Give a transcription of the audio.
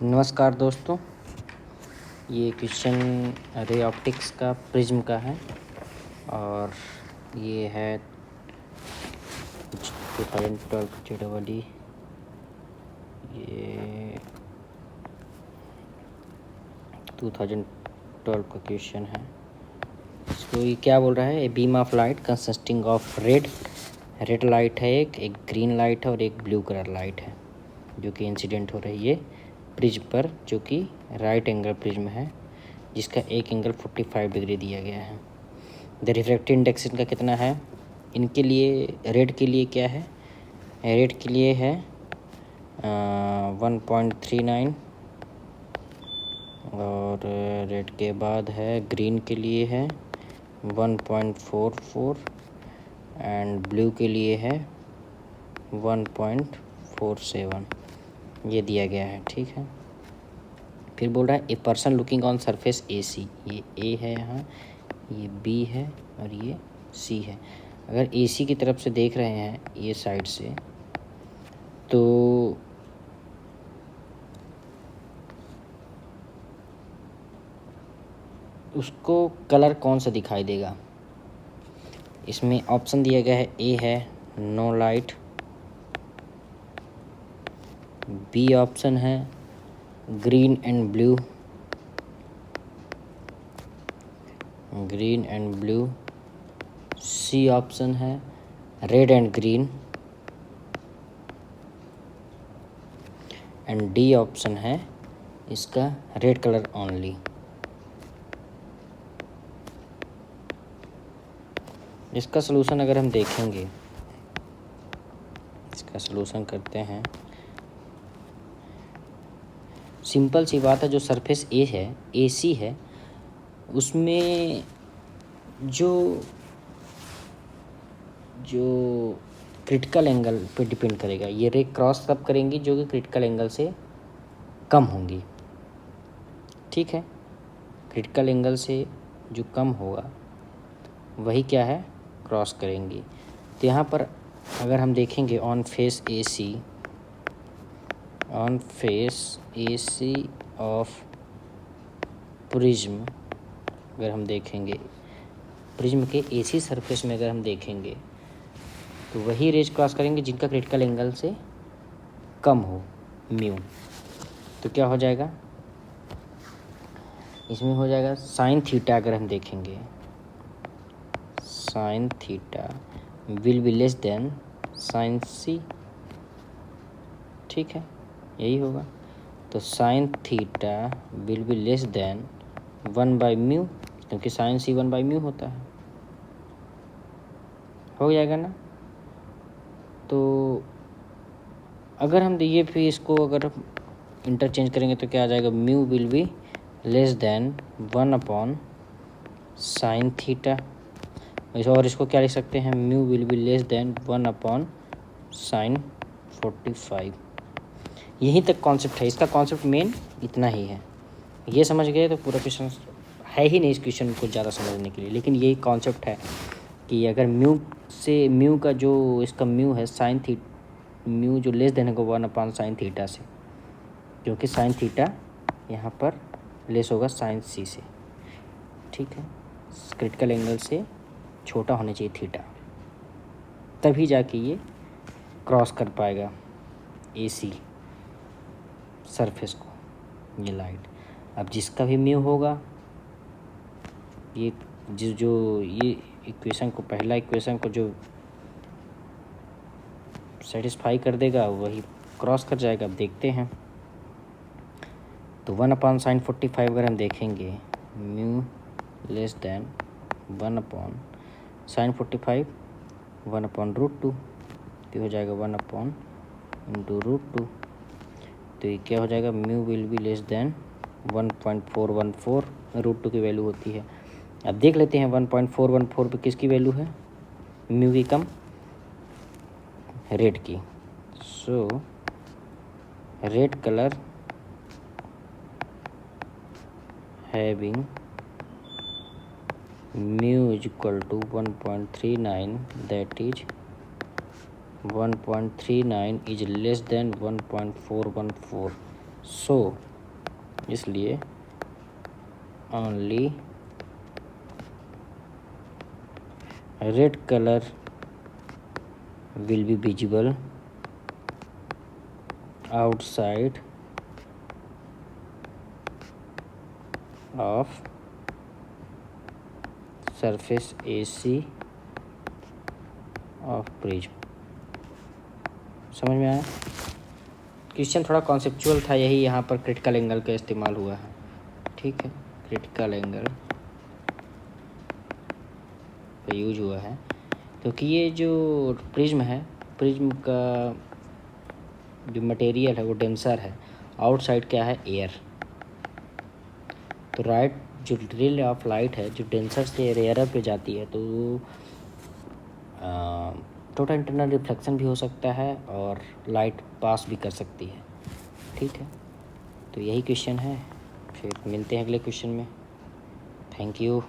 नमस्कार दोस्तों, ये क्वेश्चन रे ऑप्टिक्स का प्रिज्म का है और ये है 2012 JEE। ये 2012 का क्वेश्चन है। इसको ये क्या बोल रहा है? A beam of light consisting of red light है, एक ग्रीन लाइट है और एक ब्लू कलर लाइट है जो कि इंसिडेंट हो रही है प्रिज्म पर, जो कि राइट एंगल प्रिज्म है जिसका एक एंगल 45 डिग्री दिया गया है। द रिफ्रैक्टिव इंडेक्स इनका कितना है? इनके लिए रेड के लिए क्या है? रेड के लिए है 1.39 और रेड के बाद है ग्रीन के लिए है 1.44 एंड ब्लू के लिए है 1.47। ये दिया गया है, ठीक है। फिर बोल रहा है a person looking on surface AC, ये A है यहाँ, ये B है और ये C है। अगर AC की तरफ से देख रहे हैं ये साइड से, तो उसको कलर कौन सा दिखाई देगा? इसमें ऑप्शन दिया गया है, A है नो लाइट, B ऑप्शन है green and blue, C option है red and green and D option है इसका रेड कलर ओनली। इसका सलूशन अगर हम देखेंगे, इसका सलूशन करते हैं। सिंपल सी बात है, जो सरफेस A है, AC है, उसमें जो क्रिटिकल एंगल पे डिपेंड करेगा। ये रे क्रॉस तब करेंगी जो कि क्रिटिकल एंगल से कम होंगी, ठीक है। क्रिटिकल एंगल से जो कम होगा वही क्या है, क्रॉस करेंगी। तो यहाँ पर अगर हम देखेंगे on face AC of prism, अगर हम देखेंगे प्रिज्म के AC सरफेस में अगर हम देखेंगे तो वही रेज क्रॉस करेंगे जिनका क्रिटिकल एंगल से कम हो, म्यू। तो क्या हो जाएगा इसमें? हो जाएगा साइन थीटा। अगर हम देखेंगे sine theta will be less than sine C, ठीक है, यही होगा। तो sine theta will be less than 1/μ, क्योंकि साइन C 1/μ होता है। हो जाएगा ना? तो अगर हम ये फिर इसको अगर इंटरचेंज करेंगे तो क्या आ जाएगा? Mu will be less then 1/sin theta. और इसको क्या लिख सकते हैं? Mu will be less then 1/sin 45। यहीं तक कॉन्सेप्ट है इसका। कॉन्सेप्ट मेन इतना ही है। ये समझ गए तो पूरा क्वेश्चन है ही नहीं इस क्वेश्चन को ज़्यादा समझने के लिए, लेकिन यही कॉन्सेप्ट है कि अगर म्यू का जो इसका म्यू है साइन म्यू जो लेस देन है 1/sin थीटा से, क्योंकि साइन थीटा यहाँ पर लेस होगा साइन C से, ठीक है। क्रिटिकल एंगल से छोटा होना चाहिए थीटा, तभी जाके ये क्रॉस कर पाएगा AC सरफेस को, ये लाइट। अब जिसका भी म्यू होगा, ये जो ये इक्वेशन को, पहला इक्वेशन को जो सेटिस्फाई कर देगा वही क्रॉस कर जाएगा। अब देखते हैं। तो 1/sin 45 अगर हम देखेंगे, म्यू लेस देन 1/sin 45 1/√2, तो हो जाएगा 1/√2। तो ये क्या हो जाएगा? Mu will be less then 1.414, √2 की वैल्यू होती है। अब देख लेते हैं 1.414 पे किसकी वैल्यू है? म्यू की कम, रेड की। So red colour having mu is equal to 1.39, that is 1.39 is less than 1.414. So इसलिए only red colour will be visible outside of surface AC of prism. समझ में आया? क्वेश्चन थोड़ा कॉन्सेप्चुअल था, यही यहाँ पर क्रिटिकल एंगल का इस्तेमाल हुआ है। ठीक है, क्रिटिकल एंगल का यूज हुआ है क्योंकि ये जो प्रिज्म है, प्रिज्म का जो मटेरियल है वो डेंसर है, आउटसाइड क्या है, एयर। तो राइट जो रे ऑफ लाइट है जो डेंसर से रेयरर पे जाती है तो टोटल इंटरनल रिफ्लेक्शन भी हो सकता है और लाइट पास भी कर सकती है। ठीक है, तो यही क्वेश्चन है। फिर मिलते हैं अगले क्वेश्चन में। Thank you.